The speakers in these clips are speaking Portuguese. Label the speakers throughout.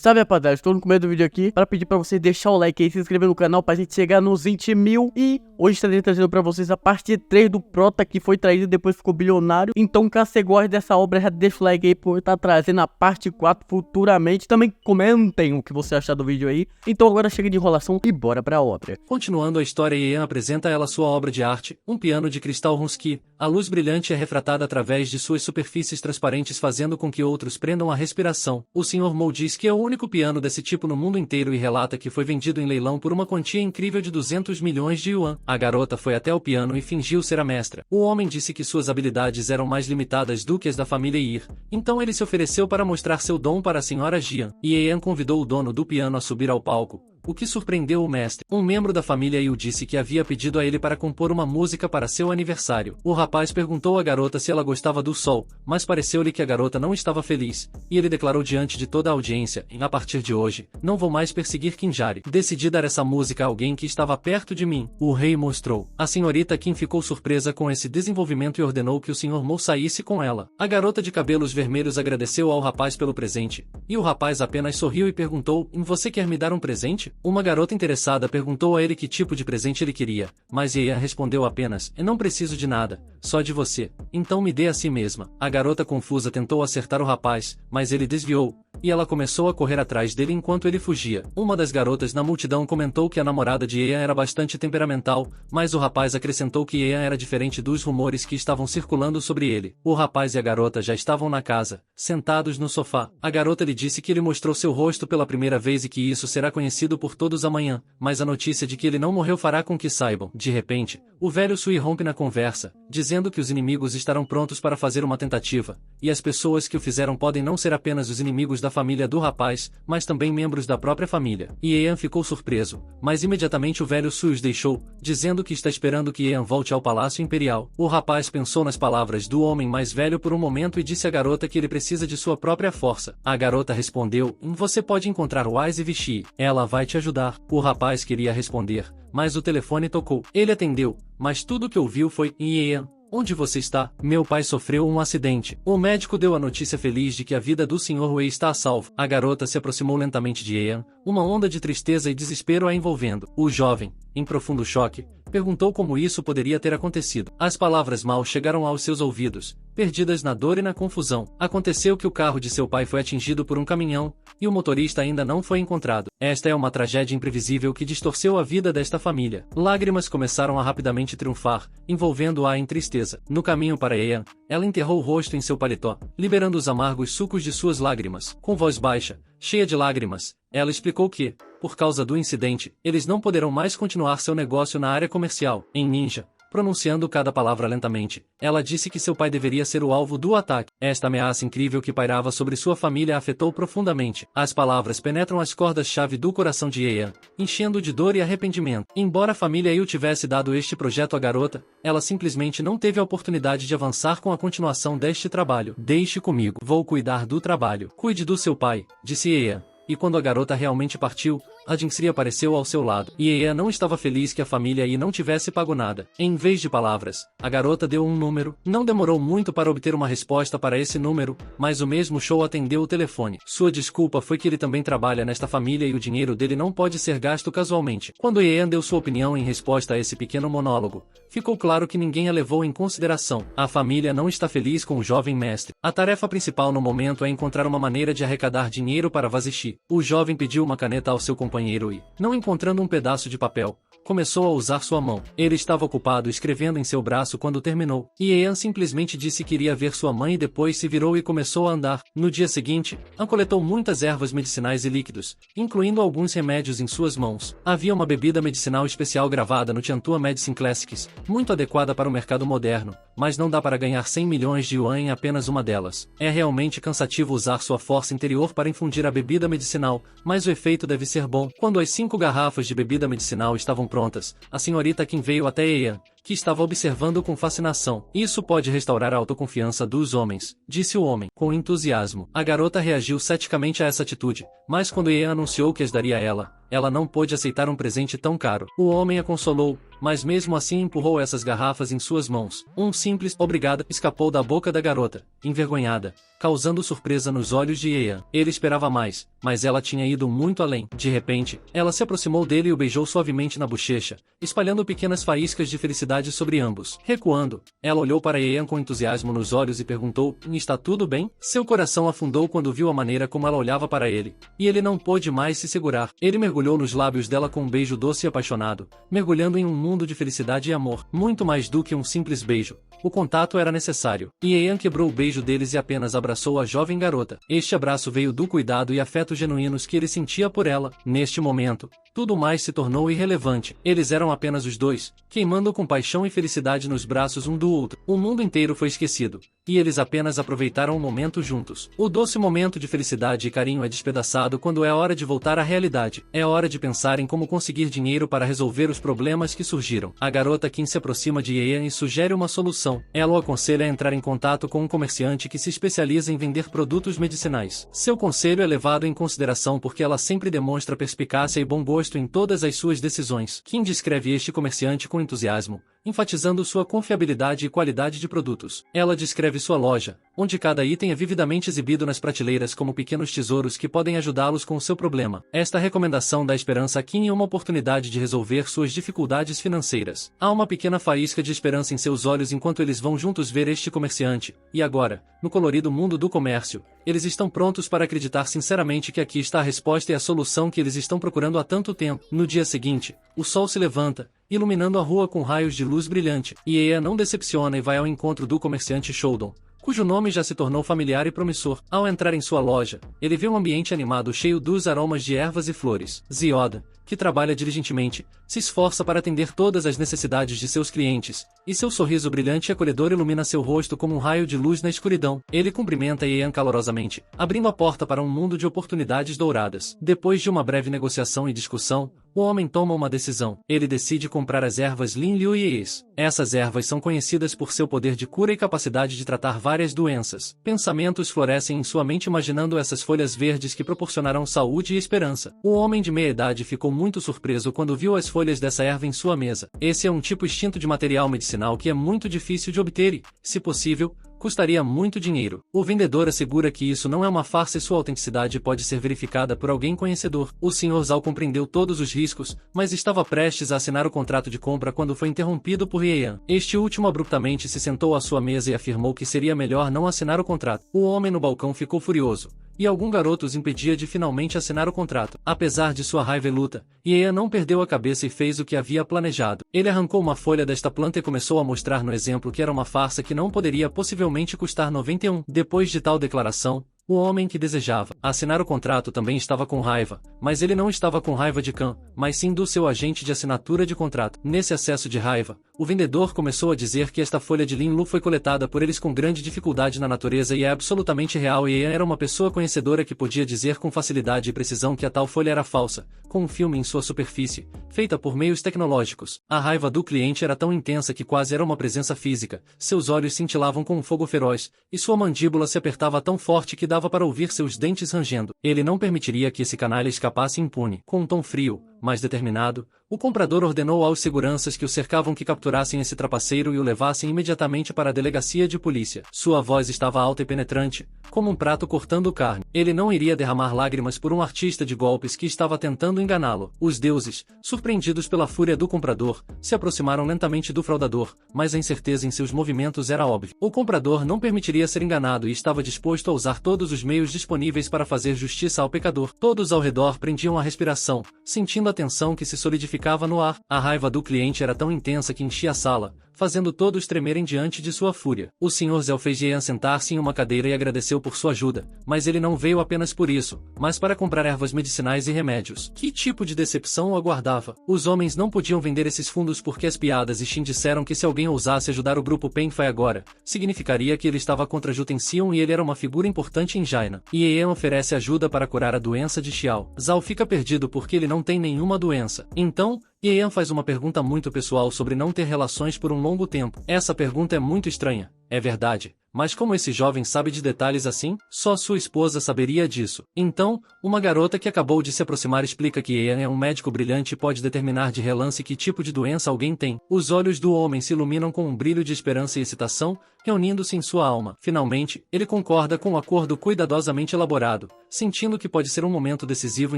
Speaker 1: Sabe, rapaziada, estou no começo do vídeo aqui para pedir para vocês deixar o like aí, se inscrever no canal pra gente chegar nos 20 mil. E hoje estarei trazendo para vocês a parte 3 do Prota, que foi traído e depois ficou bilionário. Então, caso você goste dessa obra, já deixa o like aí por estar trazendo a parte 4 futuramente. Também comentem o que você achar do vídeo aí. Então agora chega de enrolação e bora pra obra.
Speaker 2: Continuando a história, Ian apresenta a ela sua obra de arte, um piano de cristal Runsky. A luz brilhante é refratada através de suas superfícies transparentes, fazendo com que outros prendam a respiração. O Sr. Mo diz que é o único piano desse tipo no mundo inteiro e relata que foi vendido em leilão por uma quantia incrível de 200 milhões de yuan. A garota foi até o piano e fingiu ser a mestra. O homem disse que suas habilidades eram mais limitadas do que as da família Ir, então ele se ofereceu para mostrar seu dom para a senhora Jian. E Ian convidou o dono do piano a subir ao palco, o que surpreendeu o mestre. Um membro da família Yu disse que havia pedido a ele para compor uma música para seu aniversário. O rapaz perguntou à garota se ela gostava do sol, mas pareceu-lhe que a garota não estava feliz, e ele declarou diante de toda a audiência: a partir de hoje, não vou mais perseguir Kinjari. Decidi dar essa música a alguém que estava perto de mim. O rei mostrou. A senhorita Kim ficou surpresa com esse desenvolvimento e ordenou que o Sr. Mo saísse com ela. A garota de cabelos vermelhos agradeceu ao rapaz pelo presente, e o rapaz apenas sorriu e perguntou: você quer me dar um presente? Uma garota interessada perguntou a ele que tipo de presente ele queria, mas Ian respondeu apenas: não preciso de nada, só de você, então me dê a si mesma. A garota confusa tentou acertar o rapaz, mas ele desviou, e ela começou a correr atrás dele enquanto ele fugia. Uma das garotas na multidão comentou que a namorada de Ian era bastante temperamental, mas o rapaz acrescentou que Ian era diferente dos rumores que estavam circulando sobre ele. O rapaz e a garota já estavam na casa, sentados no sofá. A garota lhe disse que ele mostrou seu rosto pela primeira vez e que isso será conhecido por todos amanhã, mas a notícia de que ele não morreu fará com que saibam. De repente, o velho Sui rompe na conversa, dizendo que os inimigos estarão prontos para fazer uma tentativa, e as pessoas que o fizeram podem não ser apenas os inimigos da família do rapaz, mas também membros da própria família. E Ian ficou surpreso, mas imediatamente o velho Sui os deixou, dizendo que está esperando que Ian volte ao Palácio Imperial. O rapaz pensou nas palavras do homem mais velho por um momento e disse à garota que ele precisa de sua própria força. A garota respondeu: você pode encontrar Wise e Vichy, ela vai te ajudar. O rapaz queria responder, mas o telefone tocou. Ele atendeu, mas tudo que ouviu foi: Ian, onde você está? Meu pai sofreu um acidente. O médico deu a notícia feliz de que a vida do Sr. Wei está a salvo. A garota se aproximou lentamente de Ian, uma onda de tristeza e desespero a envolvendo. O jovem, em profundo choque, perguntou como isso poderia ter acontecido. As palavras mal chegaram aos seus ouvidos, perdidas na dor e na confusão. Aconteceu que o carro de seu pai foi atingido por um caminhão, e o motorista ainda não foi encontrado. Esta é uma tragédia imprevisível que distorceu a vida desta família. Lágrimas começaram a rapidamente triunfar, envolvendo-a em tristeza. No caminho para Ian, ela enterrou o rosto em seu paletó, liberando os amargos sucos de suas lágrimas. Com voz baixa, cheia de lágrimas, ela explicou que, por causa do incidente, eles não poderão mais continuar seu negócio na área comercial. Em Ninja, pronunciando cada palavra lentamente, ela disse que seu pai deveria ser o alvo do ataque. Esta ameaça incrível que pairava sobre sua família a afetou profundamente. As palavras penetram as cordas-chave do coração de Ian, enchendo de dor e arrependimento. Embora a família Yu tivesse dado este projeto à garota, ela simplesmente não teve a oportunidade de avançar com a continuação deste trabalho. Deixe comigo, vou cuidar do trabalho. Cuide do seu pai, disse Ian. E quando a garota realmente partiu, a Jinsri apareceu ao seu lado. E Ian não estava feliz que a família Yi não tivesse pago nada. Em vez de palavras, a garota deu um número. Não demorou muito para obter uma resposta para esse número, mas o mesmo show atendeu o telefone. Sua desculpa foi que ele também trabalha nesta família e o dinheiro dele não pode ser gasto casualmente. Quando Ian deu sua opinião em resposta a esse pequeno monólogo, ficou claro que ninguém a levou em consideração. A família não está feliz com o jovem mestre. A tarefa principal no momento é encontrar uma maneira de arrecadar dinheiro para Vazishi. O jovem pediu uma caneta ao seu companheiro e, não encontrando um pedaço de papel, começou a usar sua mão. Ele estava ocupado escrevendo em seu braço quando terminou. E Ian simplesmente disse que iria ver sua mãe e depois se virou e começou a andar. No dia seguinte, An coletou muitas ervas medicinais e líquidos, incluindo alguns remédios em suas mãos. Havia uma bebida medicinal especial gravada no Tiantua Medicine Classics, muito adequada para o mercado moderno, mas não dá para ganhar 100 milhões de yuan em apenas uma delas. É realmente cansativo usar sua força interior para infundir a bebida medicinal, mas o efeito deve ser bom. Quando as 5 garrafas de bebida medicinal estavam prontas, a senhorita Kim veio até Ian, que estava observando com fascinação. Isso pode restaurar a autoconfiança dos homens, disse o homem, com entusiasmo. A garota reagiu ceticamente a essa atitude, mas quando Ian anunciou que as daria a ela não pôde aceitar um presente tão caro. O homem a consolou, mas mesmo assim empurrou essas garrafas em suas mãos. Um simples "obrigada" escapou da boca da garota, envergonhada, causando surpresa nos olhos de Yean. Ele esperava mais, mas ela tinha ido muito além. De repente, ela se aproximou dele e o beijou suavemente na bochecha, espalhando pequenas faíscas de felicidade sobre ambos. Recuando, ela olhou para Yean com entusiasmo nos olhos e perguntou: "Está tudo bem?" Seu coração afundou quando viu a maneira como ela olhava para ele, e ele não pôde mais se segurar. Ele mergulhou nos lábios dela com um beijo doce e apaixonado, mergulhando em um mundo de felicidade e amor. Muito mais do que um simples beijo. O contato era necessário. E Yean quebrou o beijo deles e apenas abraçou a jovem garota. Este abraço veio do cuidado e afeto genuínos que ele sentia por ela. Neste momento, tudo mais se tornou irrelevante. Eles eram apenas os dois, queimando com paixão e felicidade nos braços um do outro. O mundo inteiro foi esquecido, e eles apenas aproveitaram o momento juntos. O doce momento de felicidade e carinho é despedaçado quando é hora de voltar à realidade. É hora de pensar em como conseguir dinheiro para resolver os problemas que surgiram. A garota Kim se aproxima de Yean e sugere uma solução. Ela o aconselha a entrar em contato com um comerciante que se especializa em vender produtos medicinais. Seu conselho é levado em consideração porque ela sempre demonstra perspicácia e bom gosto em todas as suas decisões. Kim descreve este comerciante com entusiasmo, enfatizando sua confiabilidade e qualidade de produtos. Ela descreve sua loja, onde cada item é vividamente exibido nas prateleiras como pequenos tesouros que podem ajudá-los com o seu problema. Esta recomendação dá esperança a Kim e uma oportunidade de resolver suas dificuldades financeiras. Há uma pequena faísca de esperança em seus olhos enquanto eles vão juntos ver este comerciante, e agora, no colorido mundo do comércio, eles estão prontos para acreditar sinceramente que aqui está a resposta e a solução que eles estão procurando há tanto tempo. No dia seguinte, o sol se levanta, iluminando a rua com raios de luz brilhante, e Yean não decepciona e vai ao encontro do comerciante Shoudon, cujo nome já se tornou familiar e promissor. Ao entrar em sua loja, ele vê um ambiente animado cheio dos aromas de ervas e flores. Zioda, que trabalha diligentemente, se esforça para atender todas as necessidades de seus clientes, e seu sorriso brilhante e acolhedor ilumina seu rosto como um raio de luz na escuridão. Ele cumprimenta Yean calorosamente, abrindo a porta para um mundo de oportunidades douradas. Depois de uma breve negociação e discussão, o homem toma uma decisão. Ele decide comprar as ervas Lin Liu Yis. Essas ervas são conhecidas por seu poder de cura e capacidade de tratar várias doenças. Pensamentos florescem em sua mente imaginando essas folhas verdes que proporcionarão saúde e esperança. O homem de meia idade ficou muito surpreso quando viu as folhas dessa erva em sua mesa. Esse é um tipo extinto de material medicinal que é muito difícil de obter e, se possível, custaria muito dinheiro. O vendedor assegura que isso não é uma farsa e sua autenticidade pode ser verificada por alguém conhecedor. O Sr. Zhao compreendeu todos os riscos, mas estava prestes a assinar o contrato de compra quando foi interrompido por Yean. Este último abruptamente se sentou à sua mesa e afirmou que seria melhor não assinar o contrato. O homem no balcão ficou furioso, e algum garoto os impedia de finalmente assinar o contrato. Apesar de sua raiva e luta, Yean não perdeu a cabeça e fez o que havia planejado. Ele arrancou uma folha desta planta e começou a mostrar no exemplo que era uma farsa que não poderia possivelmente custar 91. Depois de tal declaração, o homem que desejava assinar o contrato também estava com raiva, mas ele não estava com raiva de Khan, mas sim do seu agente de assinatura de contrato. Nesse acesso de raiva, o vendedor começou a dizer que esta folha de Lin Lu foi coletada por eles com grande dificuldade na natureza e é absolutamente real, e Ian era uma pessoa conhecedora que podia dizer com facilidade e precisão que a tal folha era falsa, com um filme em sua superfície, feita por meios tecnológicos. A raiva do cliente era tão intensa que quase era uma presença física, seus olhos cintilavam com um fogo feroz, e sua mandíbula se apertava tão forte que dava para ouvir seus dentes rangendo. Ele não permitiria que esse canalha escapasse impune. Com um tom frio, mas determinado, o comprador ordenou aos seguranças que o cercavam que capturassem esse trapaceiro e o levassem imediatamente para a delegacia de polícia. Sua voz estava alta e penetrante, como um prato cortando carne. Ele não iria derramar lágrimas por um artista de golpes que estava tentando enganá-lo. Os deuses, surpreendidos pela fúria do comprador, se aproximaram lentamente do fraudador, mas a incerteza em seus movimentos era óbvia. O comprador não permitiria ser enganado e estava disposto a usar todos os meios disponíveis para fazer justiça ao pecador. Todos ao redor prendiam a respiração, sentindo a tensão que se solidificava no ar. A raiva do cliente era tão intensa que enchia a sala, fazendo todos tremerem diante de sua fúria. O Sr. Zhao fez Yean sentar-se em uma cadeira e agradeceu por sua ajuda, mas ele não veio apenas por isso, mas para comprar ervas medicinais e remédios. Que tipo de decepção o aguardava? Os homens não podiam vender esses fundos porque as piadas e Shin disseram que se alguém ousasse ajudar o grupo Penfei agora, significaria que ele estava contra Jutension e ele era uma figura importante em Jaina. E Yean oferece ajuda para curar a doença de Xiao. Zhao fica perdido porque ele não tem nenhuma doença. Então, Ian faz uma pergunta muito pessoal sobre não ter relações por um longo tempo. Essa pergunta é muito estranha, é verdade. Mas como esse jovem sabe de detalhes assim? Só sua esposa saberia disso. Então, uma garota que acabou de se aproximar explica que Ian é um médico brilhante e pode determinar de relance que tipo de doença alguém tem. Os olhos do homem se iluminam com um brilho de esperança e excitação, reunindo-se em sua alma. Finalmente, ele concorda com um acordo cuidadosamente elaborado, sentindo que pode ser um momento decisivo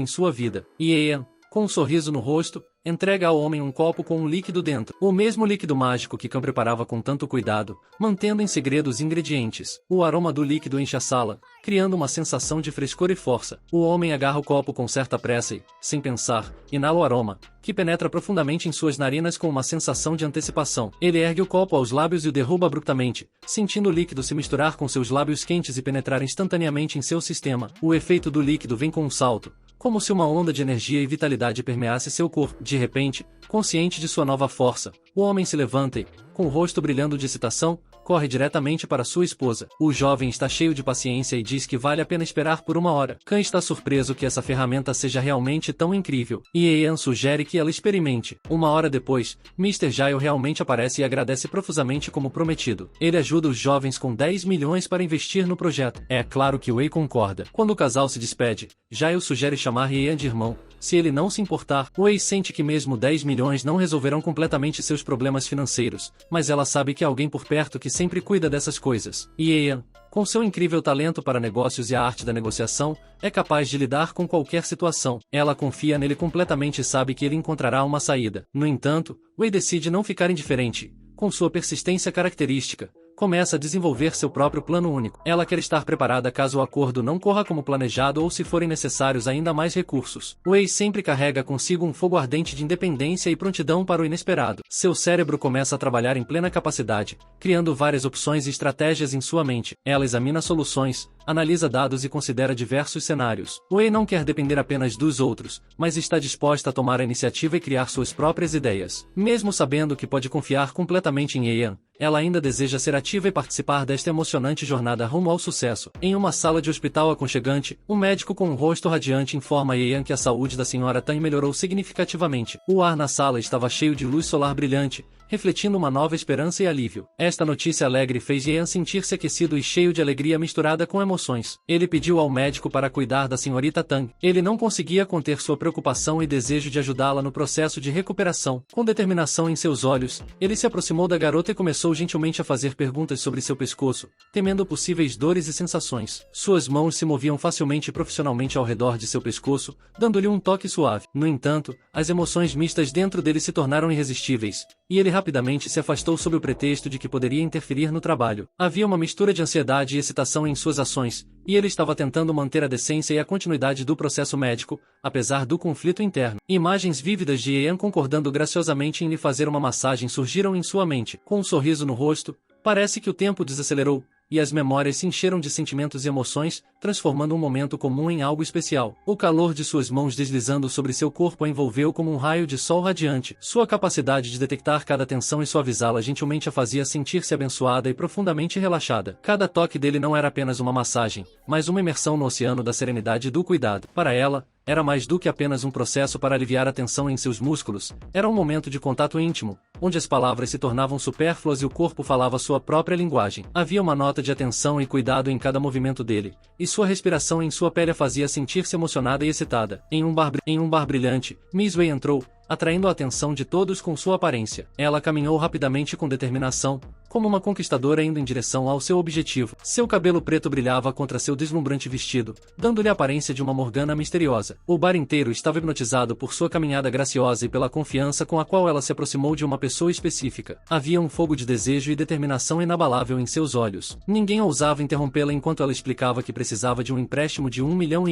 Speaker 2: em sua vida. E Ian, com um sorriso no rosto, entrega ao homem um copo com um líquido dentro. O mesmo líquido mágico que Khan preparava com tanto cuidado, mantendo em segredo os ingredientes. O aroma do líquido enche a sala, criando uma sensação de frescor e força. O homem agarra o copo com certa pressa e, sem pensar, inala o aroma, que penetra profundamente em suas narinas com uma sensação de antecipação. Ele ergue o copo aos lábios e o derruba abruptamente, sentindo o líquido se misturar com seus lábios quentes e penetrar instantaneamente em seu sistema. O efeito do líquido vem com um salto, como se uma onda de energia e vitalidade permeasse seu corpo. De repente, consciente de sua nova força, o homem se levanta e, com o rosto brilhando de excitação, corre diretamente para sua esposa. O jovem está cheio de paciência e diz que vale a pena esperar por 1 hora. Khan está surpreso que essa ferramenta seja realmente tão incrível, e Ian sugere que ela experimente. 1 hora depois, Mr. Gile realmente aparece e agradece profusamente como prometido. Ele ajuda os jovens com 10 milhões para investir no projeto. É claro que Wei concorda. Quando o casal se despede, Gile sugere chamar Ian de irmão. Se ele não se importar, Wei sente que mesmo 10 milhões não resolverão completamente seus problemas financeiros, mas ela sabe que há alguém por perto que sempre cuida dessas coisas. E Ian, com seu incrível talento para negócios e a arte da negociação, é capaz de lidar com qualquer situação. Ela confia nele completamente e sabe que ele encontrará uma saída. No entanto, Wei decide não ficar indiferente. Com sua persistência característica, começa a desenvolver seu próprio plano único. Ela quer estar preparada caso o acordo não corra como planejado ou se forem necessários ainda mais recursos. Wei sempre carrega consigo um fogo ardente de independência e prontidão para o inesperado. Seu cérebro começa a trabalhar em plena capacidade, criando várias opções e estratégias em sua mente. Ela examina soluções, analisa dados e considera diversos cenários. Wei não quer depender apenas dos outros, mas está disposta a tomar a iniciativa e criar suas próprias ideias. Mesmo sabendo que pode confiar completamente em Ian, ela ainda deseja ser ativa e participar desta emocionante jornada rumo ao sucesso. Em uma sala de hospital aconchegante, um médico com um rosto radiante informa a Ian que a saúde da senhora Tan melhorou significativamente. O ar na sala estava cheio de luz solar brilhante, refletindo uma nova esperança e alívio. Esta notícia alegre fez Ian sentir-se aquecido e cheio de alegria misturada com emoções. Ele pediu ao médico para cuidar da senhorita Tang. Ele não conseguia conter sua preocupação e desejo de ajudá-la no processo de recuperação. Com determinação em seus olhos, ele se aproximou da garota e começou gentilmente a fazer perguntas sobre seu pescoço, temendo possíveis dores e sensações. Suas mãos se moviam facilmente e profissionalmente ao redor de seu pescoço, dando-lhe um toque suave. No entanto, as emoções mistas dentro dele se tornaram irresistíveis, e ele rapidamente se afastou sob o pretexto de que poderia interferir no trabalho. Havia uma mistura de ansiedade e excitação em suas ações, e ele estava tentando manter a decência e a continuidade do processo médico, apesar do conflito interno. Imagens vívidas de Ian concordando graciosamente em lhe fazer uma massagem surgiram em sua mente. Com um sorriso no rosto, parece que o tempo desacelerou, e as memórias se encheram de sentimentos e emoções, transformando um momento comum em algo especial. O calor de suas mãos deslizando sobre seu corpo a envolveu como um raio de sol radiante. Sua capacidade de detectar cada tensão e suavizá-la gentilmente a fazia sentir-se abençoada e profundamente relaxada. Cada toque dele não era apenas uma massagem, mas uma imersão no oceano da serenidade e do cuidado. Para ela, era mais do que apenas um processo para aliviar a tensão em seus músculos, era um momento de contato íntimo, onde as palavras se tornavam supérfluas e o corpo falava sua própria linguagem. Havia uma nota de atenção e cuidado em cada movimento dele, e sua respiração em sua pele a fazia sentir-se emocionada e excitada. Em um bar brilhante, Miss Wei entrou, atraindo a atenção de todos com sua aparência. Ela caminhou rapidamente com determinação, como uma conquistadora indo em direção ao seu objetivo. Seu cabelo preto brilhava contra seu deslumbrante vestido, dando-lhe a aparência de uma Morgana misteriosa. O bar inteiro estava hipnotizado por sua caminhada graciosa e pela confiança com a qual ela se aproximou de uma pessoa específica. Havia um fogo de desejo e determinação inabalável em seus olhos. Ninguém ousava interrompê-la enquanto ela explicava que precisava de um empréstimo de $1,5 milhão.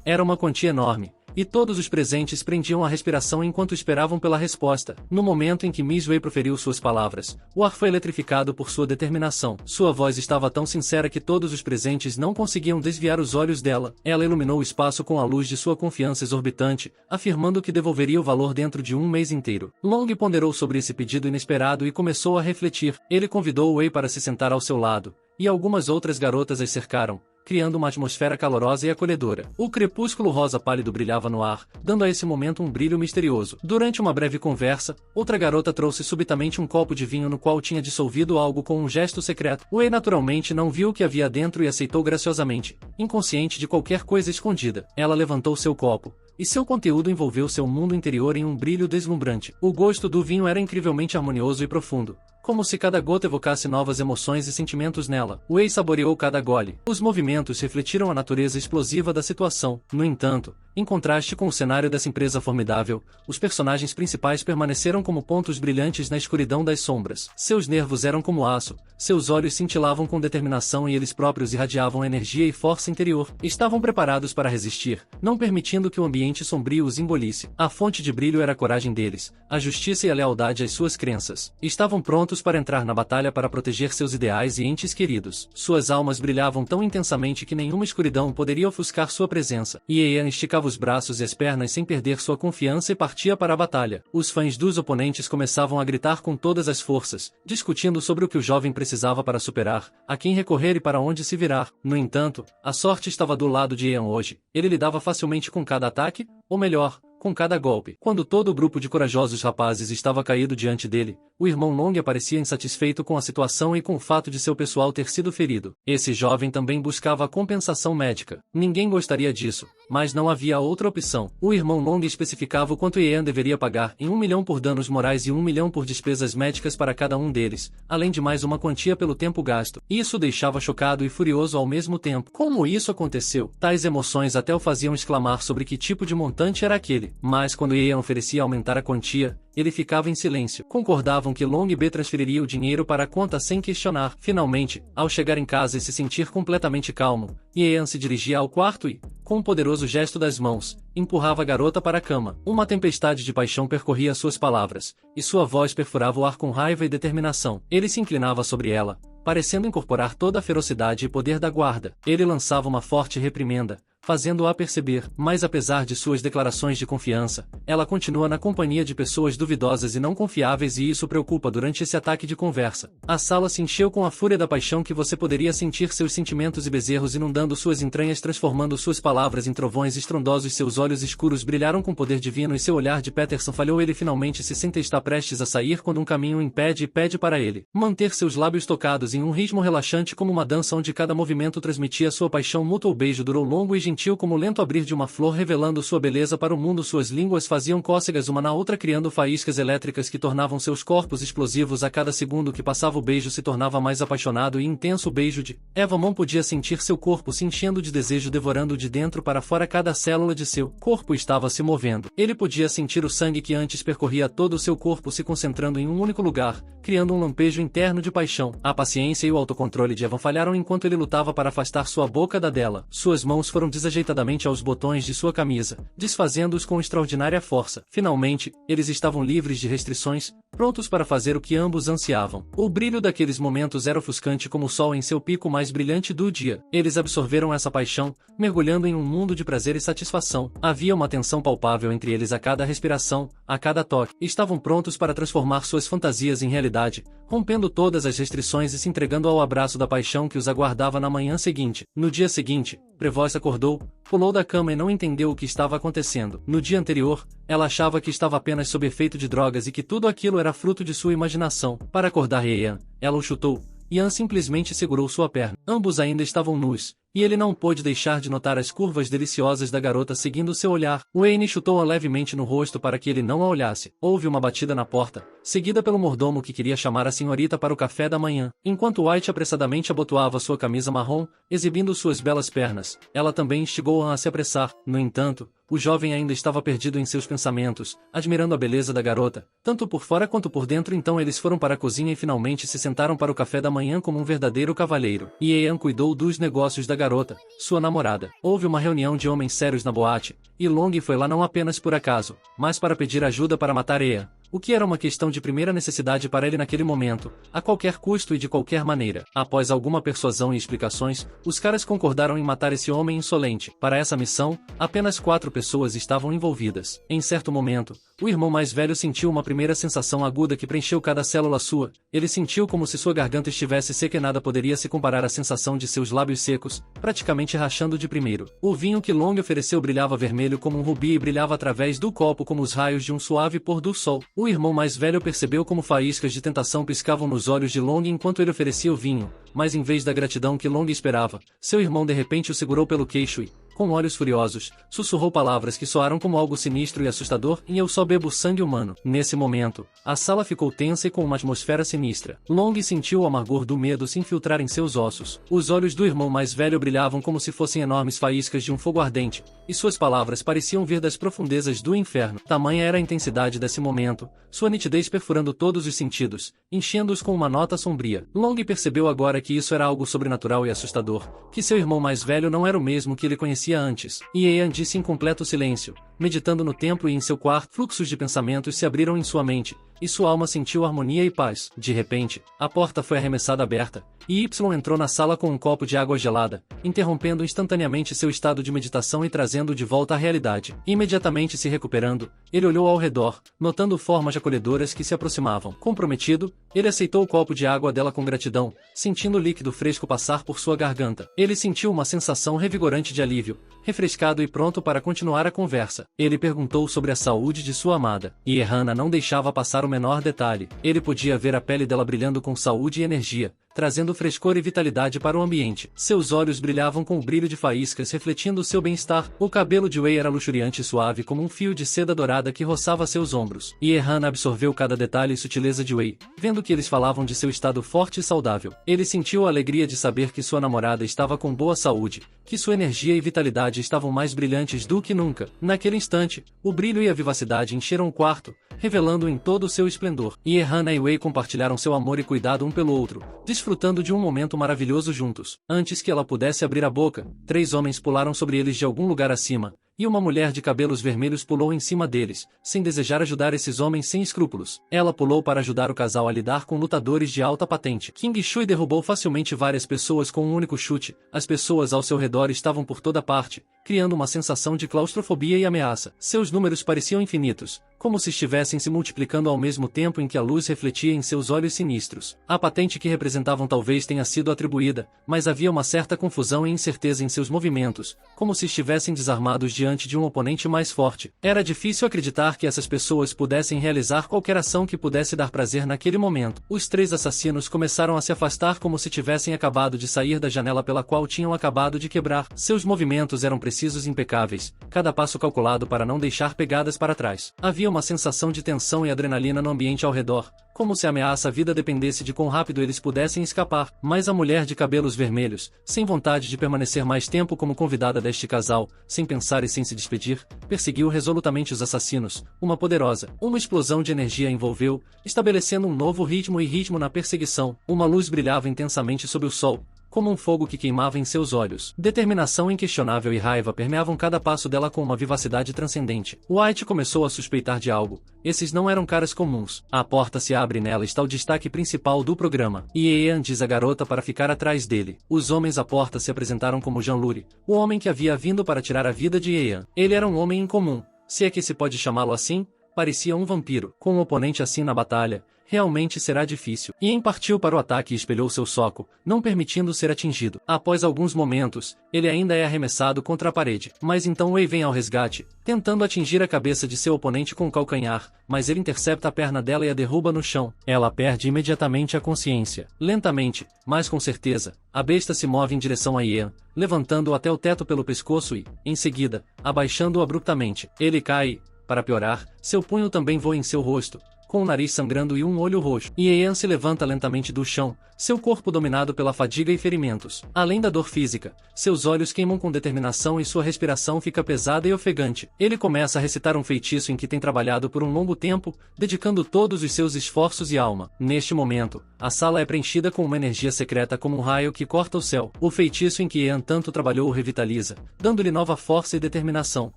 Speaker 2: Era uma quantia enorme, e todos os presentes prendiam a respiração enquanto esperavam pela resposta. No momento em que Miss Wei proferiu suas palavras, o ar foi eletrificado por sua determinação. Sua voz estava tão sincera que todos os presentes não conseguiam desviar os olhos dela. Ela iluminou o espaço com a luz de sua confiança exorbitante, afirmando que devolveria o valor dentro de um mês inteiro. Long ponderou sobre esse pedido inesperado e começou a refletir. Ele convidou Wei para se sentar ao seu lado, e algumas outras garotas as cercaram, criando uma atmosfera calorosa e acolhedora. O crepúsculo rosa pálido brilhava no ar, dando a esse momento um brilho misterioso. Durante uma breve conversa, outra garota trouxe subitamente um copo de vinho no qual tinha dissolvido algo com um gesto secreto. Wei naturalmente não viu o que havia dentro e aceitou graciosamente, inconsciente de qualquer coisa escondida. Ela levantou seu copo, e seu conteúdo envolveu seu mundo interior em um brilho deslumbrante. O gosto do vinho era incrivelmente harmonioso e profundo, como se cada gota evocasse novas emoções e sentimentos nela. Wei saboreou cada gole. Os movimentos refletiram a natureza explosiva da situação. No entanto, em contraste com o cenário dessa empresa formidável, os personagens principais permaneceram como pontos brilhantes na escuridão das sombras. Seus nervos eram como aço, seus olhos cintilavam com determinação e eles próprios irradiavam energia e força interior. Estavam preparados para resistir, não permitindo que o ambiente sombrio os engolisse. A fonte de brilho era a coragem deles, a justiça e a lealdade às suas crenças. Estavam prontos para entrar na batalha para proteger seus ideais e entes queridos. Suas almas brilhavam tão intensamente que nenhuma escuridão poderia ofuscar sua presença. Ian esticava os braços e as pernas sem perder sua confiança e partia para a batalha. Os fãs dos oponentes começavam a gritar com todas as forças, discutindo sobre o que o jovem precisava para superar, a quem recorrer e para onde se virar. No entanto, a sorte estava do lado de Ian hoje. Ele lidava facilmente com cada ataque, ou melhor, com cada golpe. Quando todo o grupo de corajosos rapazes estava caído diante dele, o irmão Long aparecia insatisfeito com a situação e com o fato de seu pessoal ter sido ferido. Esse jovem também buscava a compensação médica. Ninguém gostaria disso, mas não havia outra opção. O irmão Long especificava o quanto Ian deveria pagar em 1 milhão por danos morais e 1 milhão por despesas médicas para cada um deles, além de mais uma quantia pelo tempo gasto. Isso o deixava chocado e furioso ao mesmo tempo. Como isso aconteceu? Tais emoções até o faziam exclamar sobre que tipo de montante era aquele. Mas quando Ian oferecia aumentar a quantia, ele ficava em silêncio. Concordavam que Long B transferiria o dinheiro para a conta sem questionar. Finalmente, ao chegar em casa e se sentir completamente calmo, Ian se dirigia ao quarto e, com um poderoso gesto das mãos, empurrava a garota para a cama. Uma tempestade de paixão percorria suas palavras, e sua voz perfurava o ar com raiva e determinação. Ele se inclinava sobre ela, parecendo incorporar toda a ferocidade e poder da guarda. Ele lançava uma forte reprimenda, fazendo-a perceber, mas apesar de suas declarações de confiança, ela continua na companhia de pessoas duvidosas e não confiáveis e isso preocupa durante esse ataque de conversa. A sala se encheu com a fúria da paixão que você poderia sentir seus sentimentos e bezerros inundando suas entranhas, transformando suas palavras em trovões estrondosos. Seus olhos escuros brilharam com poder divino e seu olhar de Peterson falhou. Ele finalmente se sente e está prestes a sair quando um caminho o impede e pede para ele manter seus lábios tocados em um ritmo relaxante como uma dança onde cada movimento transmitia sua paixão mútua. O beijo durou longo e gentil como o lento abrir de uma flor revelando sua beleza para o mundo. Suas línguas faziam cócegas uma na outra criando faíscas elétricas que tornavam seus corpos explosivos. A cada segundo que passava o beijo se tornava mais apaixonado e intenso. O beijo de Eva Mon podia sentir seu corpo se enchendo de desejo, devorando de dentro para fora cada célula de seu corpo estava se movendo. Ele podia sentir o sangue que antes percorria todo o seu corpo se concentrando em um único lugar, criando um lampejo interno de paixão. A paciência e o autocontrole de Evan falharam enquanto ele lutava para afastar sua boca da dela. Suas mãos foram desajeitadamente aos botões de sua camisa, desfazendo-os com extraordinária força. Finalmente, eles estavam livres de restrições, prontos para fazer o que ambos ansiavam. O brilho daqueles momentos era ofuscante como o sol em seu pico mais brilhante do dia. Eles absorveram essa paixão, mergulhando em um mundo de prazer e satisfação. Havia uma tensão palpável entre eles a cada respiração, a cada toque. Estavam prontos para transformar suas fantasias em realidade, rompendo todas as restrições e se entregando ao abraço da paixão que os aguardava na manhã seguinte. No dia seguinte, Prevost acordou, pulou da cama e não entendeu o que estava acontecendo. No dia anterior, ela achava que estava apenas sob efeito de drogas e que tudo aquilo era fruto de sua imaginação. Para acordar Ian, ela o chutou. Ian simplesmente segurou sua perna. Ambos ainda estavam nus, e ele não pôde deixar de notar as curvas deliciosas da garota seguindo seu olhar. Wayne chutou-a levemente no rosto para que ele não a olhasse. Houve uma batida na porta, seguida pelo mordomo que queria chamar a senhorita para o café da manhã. Enquanto White apressadamente abotoava sua camisa marrom, exibindo suas belas pernas, ela também instigou-a a se apressar. No entanto, o jovem ainda estava perdido em seus pensamentos, admirando a beleza da garota, tanto por fora quanto por dentro. Então eles foram para a cozinha e finalmente se sentaram para o café da manhã como um verdadeiro cavalheiro. Ian cuidou dos negócios da garota, sua namorada. Houve uma reunião de homens sérios na boate, e Long foi lá não apenas por acaso, mas para pedir ajuda para matar Ian, o que era uma questão de primeira necessidade para ele naquele momento, a qualquer custo e de qualquer maneira. Após alguma persuasão e explicações, os caras concordaram em matar esse homem insolente. Para essa missão, apenas 4 pessoas estavam envolvidas. Em certo momento, o irmão mais velho sentiu uma primeira sensação aguda que preencheu cada célula sua. Ele sentiu como se sua garganta estivesse seca e nada poderia se comparar à sensação de seus lábios secos, praticamente rachando de primeiro. O vinho que Long ofereceu brilhava vermelho como um rubi e brilhava através do copo como os raios de um suave pôr do sol. O irmão mais velho percebeu como faíscas de tentação piscavam nos olhos de Long enquanto ele oferecia o vinho, mas em vez da gratidão que Long esperava, seu irmão de repente o segurou pelo queixo e, com olhos furiosos, sussurrou palavras que soaram como algo sinistro e assustador, e eu só bebo sangue humano. Nesse momento, a sala ficou tensa e com uma atmosfera sinistra. Long sentiu o amargor do medo se infiltrar em seus ossos. Os olhos do irmão mais velho brilhavam como se fossem enormes faíscas de um fogo ardente, e suas palavras pareciam vir das profundezas do inferno. Tamanha era a intensidade desse momento, sua nitidez perfurando todos os sentidos, enchendo-os com uma nota sombria. Long percebeu agora que isso era algo sobrenatural e assustador, que seu irmão mais velho não era o mesmo que ele conhecia antes. E Ian disse em completo silêncio, meditando no templo e em seu quarto. Fluxos de pensamentos se abriram em sua mente, e sua alma sentiu harmonia e paz. De repente, a porta foi arremessada aberta, e Y entrou na sala com um copo de água gelada, interrompendo instantaneamente seu estado de meditação e trazendo de volta à realidade. Imediatamente se recuperando, ele olhou ao redor, notando formas acolhedoras que se aproximavam. Comprometido, ele aceitou o copo de água dela com gratidão, sentindo o líquido fresco passar por sua garganta. Ele sentiu uma sensação revigorante de alívio, refrescado e pronto para continuar a conversa. Ele perguntou sobre a saúde de sua amada, e Errana não deixava passar o menor detalhe. Ele podia ver a pele dela brilhando com saúde e energia, trazendo frescor e vitalidade para o ambiente. Seus olhos brilhavam com o brilho de faíscas refletindo seu bem-estar. O cabelo de Wei era luxuriante e suave como um fio de seda dourada que roçava seus ombros. E Errana absorveu cada detalhe e sutileza de Wei, vendo que eles falavam de seu estado forte e saudável. Ele sentiu a alegria de saber que sua namorada estava com boa saúde, que sua energia e vitalidade estavam mais brilhantes do que nunca. Naquele instante, o brilho e a vivacidade encheram o quarto, revelando em todo o seu esplendor. E Errana e Wei compartilharam seu amor e cuidado um pelo outro, desfrutando de um momento maravilhoso juntos. Antes que ela pudesse abrir a boca, 3 homens pularam sobre eles de algum lugar acima, e uma mulher de cabelos vermelhos pulou em cima deles, sem desejar ajudar esses homens sem escrúpulos. Ela pulou para ajudar o casal a lidar com lutadores de alta patente. King Shui derrubou facilmente várias pessoas com um único chute. As pessoas ao seu redor estavam por toda parte, criando uma sensação de claustrofobia e ameaça. Seus números pareciam infinitos, como se estivessem se multiplicando ao mesmo tempo em que a luz refletia em seus olhos sinistros. A patente que representavam talvez tenha sido atribuída, mas havia uma certa confusão e incerteza em seus movimentos, como se estivessem desarmados diante de um oponente mais forte. Era difícil acreditar que essas pessoas pudessem realizar qualquer ação que pudesse dar prazer naquele momento. Os 3 assassinos começaram a se afastar como se tivessem acabado de sair da janela pela qual tinham acabado de quebrar. Seus movimentos eram precisos e impecáveis, cada passo calculado para não deixar pegadas para trás. Havia uma sensação de tensão e adrenalina no ambiente ao redor, como se a ameaça à vida dependesse de quão rápido eles pudessem escapar. Mas a mulher de cabelos vermelhos, sem vontade de permanecer mais tempo como convidada deste casal, sem pensar e sem se despedir, perseguiu resolutamente os assassinos. Uma explosão de energia a envolveu, estabelecendo um novo ritmo na perseguição. Uma luz brilhava intensamente sob o sol, como um fogo que queimava em seus olhos. Determinação inquestionável e raiva permeavam cada passo dela com uma vivacidade transcendente. White começou a suspeitar de algo. Esses não eram caras comuns. A porta se abre e nela está o destaque principal do programa. E Ian diz à garota para ficar atrás dele. Os homens à porta se apresentaram como Jean Lurie, o homem que havia vindo para tirar a vida de Ian. Ele era um homem incomum, se é que se pode chamá-lo assim. Parecia um vampiro. Com um oponente assim na batalha, realmente será difícil. Ian partiu para o ataque e espelhou seu soco, não permitindo ser atingido. Após alguns momentos, ele ainda é arremessado contra a parede. Mas então Wei vem ao resgate, tentando atingir a cabeça de seu oponente com o calcanhar, mas ele intercepta a perna dela e a derruba no chão. Ela perde imediatamente a consciência. Lentamente, mas com certeza, a besta se move em direção a Ian, levantando-o até o teto pelo pescoço e, em seguida, abaixando-o abruptamente. Ele cai. Para piorar, seu punho também voa em seu rosto, com o nariz sangrando e um olho roxo. E Ian se levanta lentamente do chão, seu corpo dominado pela fadiga e ferimentos. Além da dor física, seus olhos queimam com determinação e sua respiração fica pesada e ofegante. Ele começa a recitar um feitiço em que tem trabalhado por um longo tempo, dedicando todos os seus esforços e alma. Neste momento, A sala é preenchida com uma energia secreta como um raio que corta o céu. O feitiço em que Ian tanto trabalhou o revitaliza, dando-lhe nova força e determinação.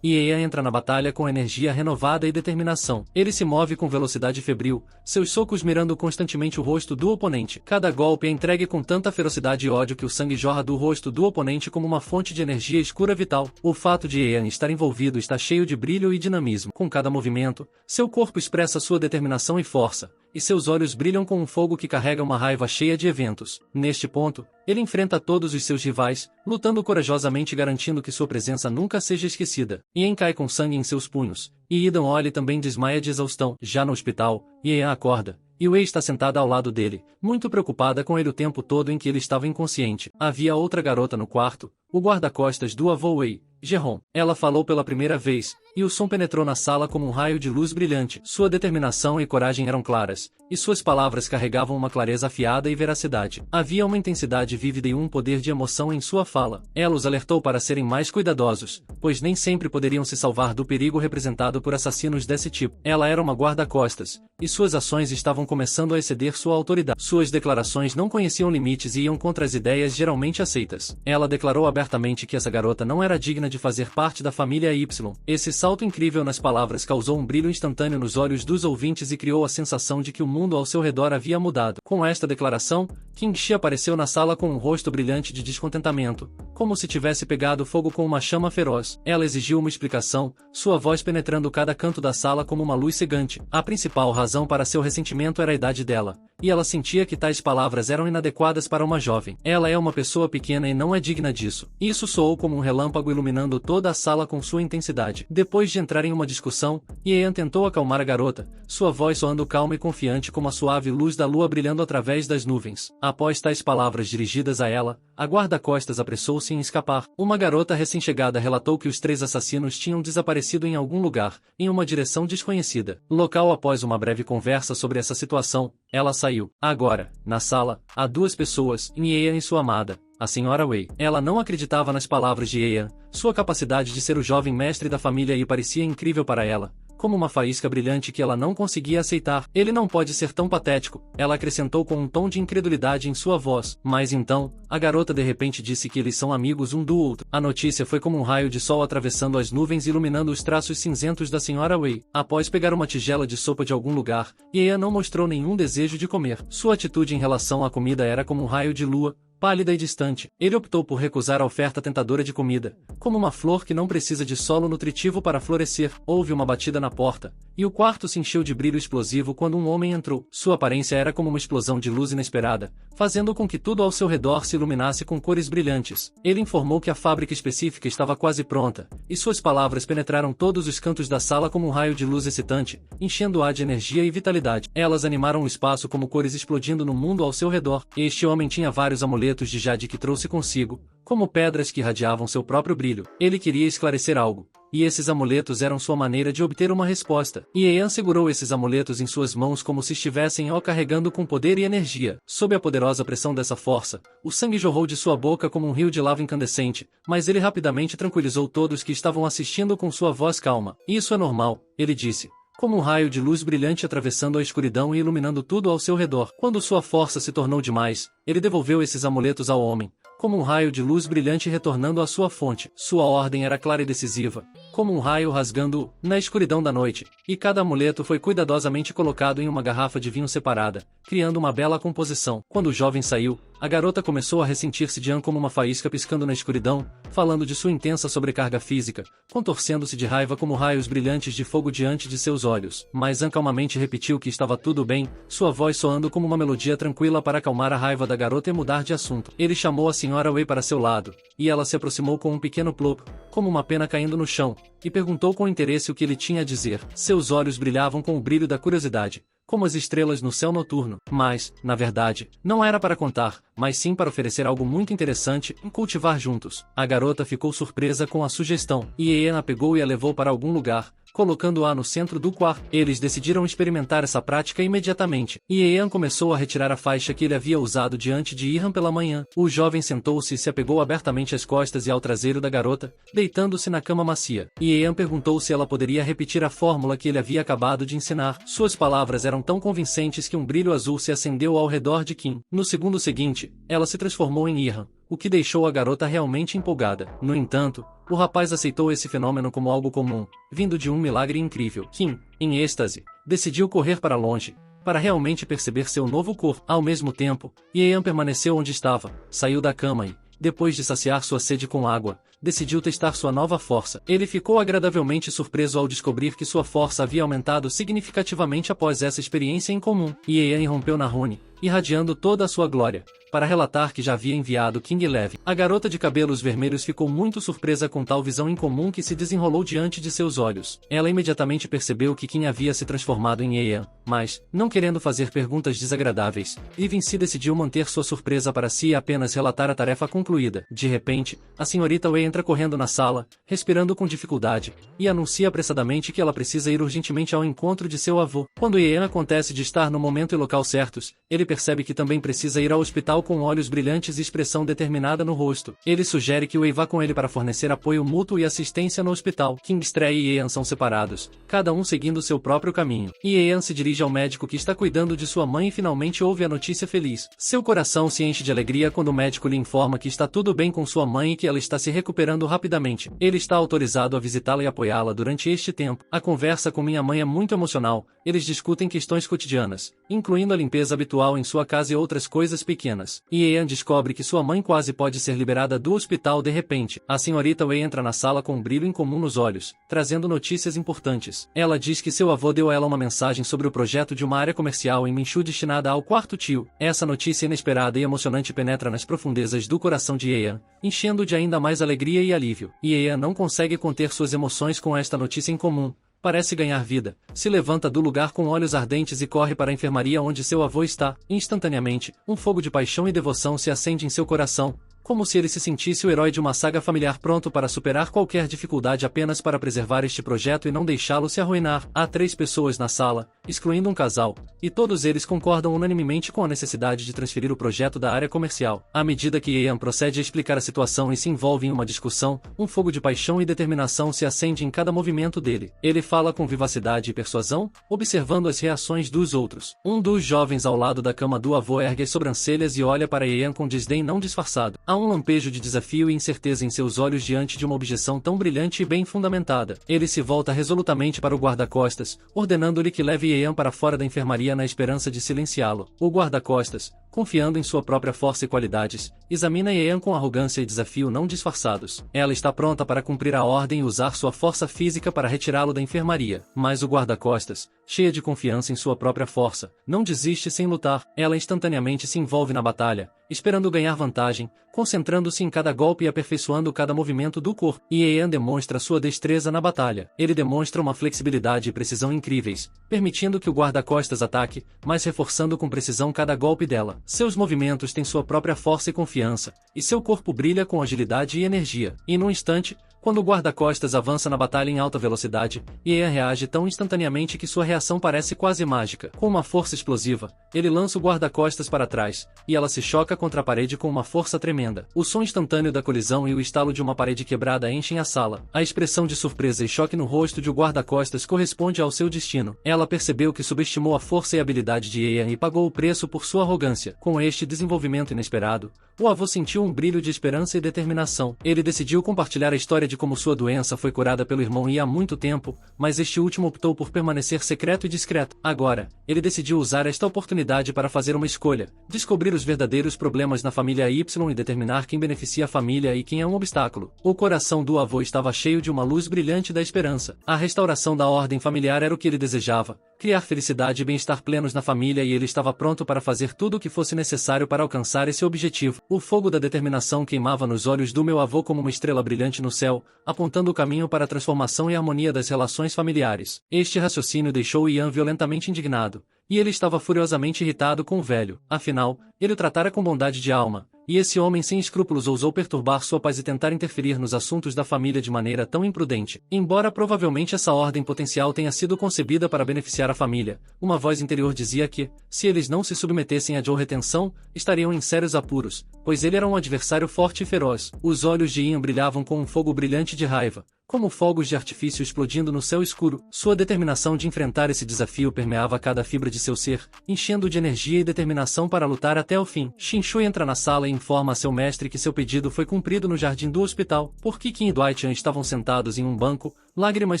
Speaker 2: E Ian entra na batalha com energia renovada e determinação. Ele se move com velocidade febril, seus socos mirando constantemente o rosto do oponente. Cada golpe é entregue com tanta ferocidade e ódio que o sangue jorra do rosto do oponente como uma fonte de energia escura vital. O fato de Ian estar envolvido está cheio de brilho e dinamismo. Com cada movimento, seu corpo expressa sua determinação e força, e seus olhos brilham com um fogo que carrega uma raiva cheia de eventos. Neste ponto, ele enfrenta todos os seus rivais, lutando corajosamente e garantindo que sua presença nunca seja esquecida. Ian cai com sangue em seus punhos, e Idan Oli também desmaia de exaustão. Já no hospital, Ian acorda, e Wei está sentada ao lado dele, muito preocupada com ele o tempo todo em que ele estava inconsciente. Havia outra garota no quarto, o guarda-costas do avô Wei, Jerron. Ela falou pela primeira vez, e o som penetrou na sala como um raio de luz brilhante. Sua determinação e coragem eram claras, e suas palavras carregavam uma clareza afiada e veracidade. Havia uma intensidade vívida e um poder de emoção em sua fala. Ela os alertou para serem mais cuidadosos, pois nem sempre poderiam se salvar do perigo representado por assassinos desse tipo. Ela era uma guarda-costas, e suas ações estavam começando a exceder sua autoridade. Suas declarações não conheciam limites e iam contra as ideias geralmente aceitas. Ela declarou abertamente que essa garota não era digna de fazer parte da família Y. Esse salto incrível nas palavras causou um brilho instantâneo nos olhos dos ouvintes e criou a sensação de que o mundo ao seu redor havia mudado. Com esta declaração, King Shi apareceu na sala com um rosto brilhante de descontentamento, como se tivesse pegado fogo com uma chama feroz. Ela exigiu uma explicação, sua voz penetrando cada canto da sala como uma luz cegante. A principal razão para seu ressentimento era a idade dela, e ela sentia que tais palavras eram inadequadas para uma jovem. Ela é uma pessoa pequena e não é digna disso. Isso soou como um relâmpago iluminando toda a sala com sua intensidade. Depois de entrar em uma discussão, Ian tentou acalmar a garota, sua voz soando calma e confiante como a suave luz da lua brilhando através das nuvens. Após tais palavras dirigidas a ela, a guarda-costas apressou-se em escapar. Uma garota recém-chegada relatou que os 3 assassinos tinham desaparecido em algum lugar, em uma direção desconhecida. Local. Após uma breve conversa sobre essa situação, ela saiu. Agora, na sala, há 2 pessoas, Ian e sua amada, a Sra. Wei. Ela não acreditava nas palavras de Ian. Sua capacidade de ser o jovem mestre da família e parecia incrível para ela, como uma faísca brilhante que ela não conseguia aceitar. Ele não pode ser tão patético, ela acrescentou com um tom de incredulidade em sua voz. Mas então, a garota de repente disse que eles são amigos um do outro. A notícia foi como um raio de sol atravessando as nuvens e iluminando os traços cinzentos da Sra. Wei. Após pegar uma tigela de sopa de algum lugar, Ian não mostrou nenhum desejo de comer. Sua atitude em relação à comida era como um raio de lua, pálida e distante. Ele optou por recusar a oferta tentadora de comida, como uma flor que não precisa de solo nutritivo para florescer. Houve uma batida na porta, e o quarto se encheu de brilho explosivo quando um homem entrou. Sua aparência era como uma explosão de luz inesperada, fazendo com que tudo ao seu redor se iluminasse com cores brilhantes. Ele informou que a fábrica específica estava quase pronta, e suas palavras penetraram todos os cantos da sala como um raio de luz excitante, enchendo-a de energia e vitalidade. Elas animaram o espaço como cores explodindo no mundo ao seu redor. Este homem tinha vários amuletos de jade que trouxe consigo, como pedras que irradiavam seu próprio brilho. Ele queria esclarecer algo, e esses amuletos eram sua maneira de obter uma resposta. E Ian segurou esses amuletos em suas mãos como se estivessem o carregando com poder e energia. Sob a poderosa pressão dessa força, o sangue jorrou de sua boca como um rio de lava incandescente, mas ele rapidamente tranquilizou todos que estavam assistindo com sua voz calma. Isso é normal, ele disse, como um raio de luz brilhante atravessando a escuridão e iluminando tudo ao seu redor. Quando sua força se tornou demais, ele devolveu esses amuletos ao homem, como um raio de luz brilhante retornando à sua fonte. Sua ordem era clara e decisiva, como um raio rasgando na escuridão da noite, e cada amuleto foi cuidadosamente colocado em uma garrafa de vinho separada, criando uma bela composição. Quando o jovem saiu, a garota começou a ressentir-se de Ian como uma faísca piscando na escuridão, falando de sua intensa sobrecarga física, contorcendo-se de raiva como raios brilhantes de fogo diante de seus olhos. Mas Ian calmamente repetiu que estava tudo bem, sua voz soando como uma melodia tranquila para acalmar a raiva da garota e mudar de assunto. Ele chamou a Sra. Wei para seu lado, e ela se aproximou com um pequeno plop, como uma pena caindo no chão, e perguntou com interesse o que ele tinha a dizer. Seus olhos brilhavam com o brilho da curiosidade, como as estrelas no céu noturno. Mas, na verdade, não era para contar, mas sim para oferecer algo muito interessante e cultivar juntos. A garota ficou surpresa com a sugestão, e Ian a pegou e a levou para algum lugar, colocando-a no centro do quarto. Eles decidiram experimentar essa prática imediatamente, e Ian começou a retirar a faixa que ele havia usado diante de Ian pela manhã. O jovem sentou-se e se apegou abertamente às costas e ao traseiro da garota, deitando-se na cama macia. E Ian perguntou se ela poderia repetir a fórmula que ele havia acabado de ensinar. Suas palavras eram tão convincentes que um brilho azul se acendeu ao redor de Kim. No segundo seguinte, ela se transformou em Ian, o que deixou a garota realmente empolgada. No entanto, o rapaz aceitou esse fenômeno como algo comum, vindo de um milagre incrível. Kim, em êxtase, decidiu correr para longe, para realmente perceber seu novo corpo. Ao mesmo tempo, Ian permaneceu onde estava, saiu da cama e, depois de saciar sua sede com água, decidiu testar sua nova força. Ele ficou agradavelmente surpreso ao descobrir que sua força havia aumentado significativamente após essa experiência em comum. E Ian irrompeu na rune, irradiando toda a sua glória, para relatar que já havia enviado King Leve. A garota de cabelos vermelhos ficou muito surpresa com tal visão incomum que se desenrolou diante de seus olhos. Ela imediatamente percebeu que Kim havia se transformado em Ian, mas, não querendo fazer perguntas desagradáveis, Eve em si decidiu manter sua surpresa para si e apenas relatar a tarefa concluída. De repente, a senhorita Wei entra correndo na sala, respirando com dificuldade, e anuncia apressadamente que ela precisa ir urgentemente ao encontro de seu avô. Quando Ian acontece de estar no momento e local certos, ele percebe que também precisa ir ao hospital com olhos brilhantes e expressão determinada no rosto. Ele sugere que Wei vá com ele para fornecer apoio mútuo e assistência no hospital. Kingstray e Ian são separados, cada um seguindo seu próprio caminho. E Ian se dirige ao médico que está cuidando de sua mãe e finalmente ouve a notícia feliz. Seu coração se enche de alegria quando o médico lhe informa que está tudo bem com sua mãe e que ela está se recuperando rapidamente. Ele está autorizado a visitá-la e apoiá-la durante este tempo. A conversa com minha mãe é muito emocional. Eles discutem questões cotidianas, incluindo a limpeza habitual em sua casa e outras coisas pequenas. E Ian descobre que sua mãe quase pode ser liberada do hospital de repente. A senhorita Wei entra na sala com um brilho incomum nos olhos, trazendo notícias importantes. Ela diz que seu avô deu a ela uma mensagem sobre o projeto de uma área comercial em Minshu destinada ao quarto tio. Essa notícia inesperada e emocionante penetra nas profundezas do coração de Ian, enchendo de ainda mais alegria e alívio. E Ian não consegue conter suas emoções com esta notícia incomum. Parece ganhar vida, se levanta do lugar com olhos ardentes e corre para a enfermaria onde seu avô está. Instantaneamente, um fogo de paixão e devoção se acende em seu coração, como se ele se sentisse o herói de uma saga familiar pronto para superar qualquer dificuldade apenas para preservar este projeto e não deixá-lo se arruinar. Há 3 pessoas na sala, excluindo um casal, e todos eles concordam unanimemente com a necessidade de transferir o projeto da área comercial. À medida que Ian procede a explicar a situação e se envolve em uma discussão, um fogo de paixão e determinação se acende em cada movimento dele. Ele fala com vivacidade e persuasão, observando as reações dos outros. Um dos jovens ao lado da cama do avô ergue as sobrancelhas e olha para Ian com desdém não disfarçado. Há um lampejo de desafio e incerteza em seus olhos diante de uma objeção tão brilhante e bem fundamentada. Ele se volta resolutamente para o guarda-costas, ordenando-lhe que leve Ian para fora da enfermaria na esperança de silenciá-lo. O guarda-costas, confiando em sua própria força e qualidades, examina Ian com arrogância e desafio não disfarçados. Ela está pronta para cumprir a ordem e usar sua força física para retirá-lo da enfermaria. Mas o guarda-costas, cheia de confiança em sua própria força, não desiste sem lutar. Ela instantaneamente se envolve na batalha, esperando ganhar vantagem, concentrando-se em cada golpe e aperfeiçoando cada movimento do corpo. E Ian demonstra sua destreza na batalha. Ele demonstra uma flexibilidade e precisão incríveis, permitindo que o guarda-costas ataque, mas reforçando com precisão cada golpe dela. Seus movimentos têm sua própria força e confiança, e seu corpo brilha com agilidade e energia. E num instante, quando o guarda-costas avança na batalha em alta velocidade, Ian reage tão instantaneamente que sua reação parece quase mágica. Com uma força explosiva, ele lança o guarda-costas para trás, e ela se choca contra a parede com uma força tremenda. O som instantâneo da colisão e o estalo de uma parede quebrada enchem a sala. A expressão de surpresa e choque no rosto de o guarda-costas corresponde ao seu destino. Ela percebeu que subestimou a força e habilidade de Ian e pagou o preço por sua arrogância. Com este desenvolvimento inesperado, o avô sentiu um brilho de esperança e determinação. Ele decidiu compartilhar a história de como sua doença foi curada pelo irmão há muito tempo, mas este último optou por permanecer secreto e discreto. Agora, ele decidiu usar esta oportunidade para fazer uma escolha, descobrir os verdadeiros problemas na família Y e determinar quem beneficia a família e quem é um obstáculo. O coração do avô estava cheio de uma luz brilhante da esperança. A restauração da ordem familiar era o que ele desejava, criar felicidade e bem-estar plenos na família, e ele estava pronto para fazer tudo o que fosse necessário para alcançar esse objetivo. O fogo da determinação queimava nos olhos do meu avô como uma estrela brilhante no céu, apontando o caminho para a transformação e harmonia das relações familiares. Este raciocínio deixou Ian violentamente indignado, e ele estava furiosamente irritado com o velho. Afinal, ele o tratara com bondade de alma, e esse homem sem escrúpulos ousou perturbar sua paz e tentar interferir nos assuntos da família de maneira tão imprudente. Embora provavelmente essa ordem potencial tenha sido concebida para beneficiar a família, uma voz interior dizia que, se eles não se submetessem a Joe retenção, estariam em sérios apuros, pois ele era um adversário forte e feroz. Os olhos de Ian brilhavam com um fogo brilhante de raiva, como fogos de artifício explodindo no céu escuro. Sua determinação de enfrentar esse desafio permeava cada fibra de seu ser, enchendo-o de energia e determinação para lutar até o fim. Shinshui entra na sala e informa a seu mestre que seu pedido foi cumprido no jardim do hospital. Porque Kim e Dwight estavam sentados em um banco, lágrimas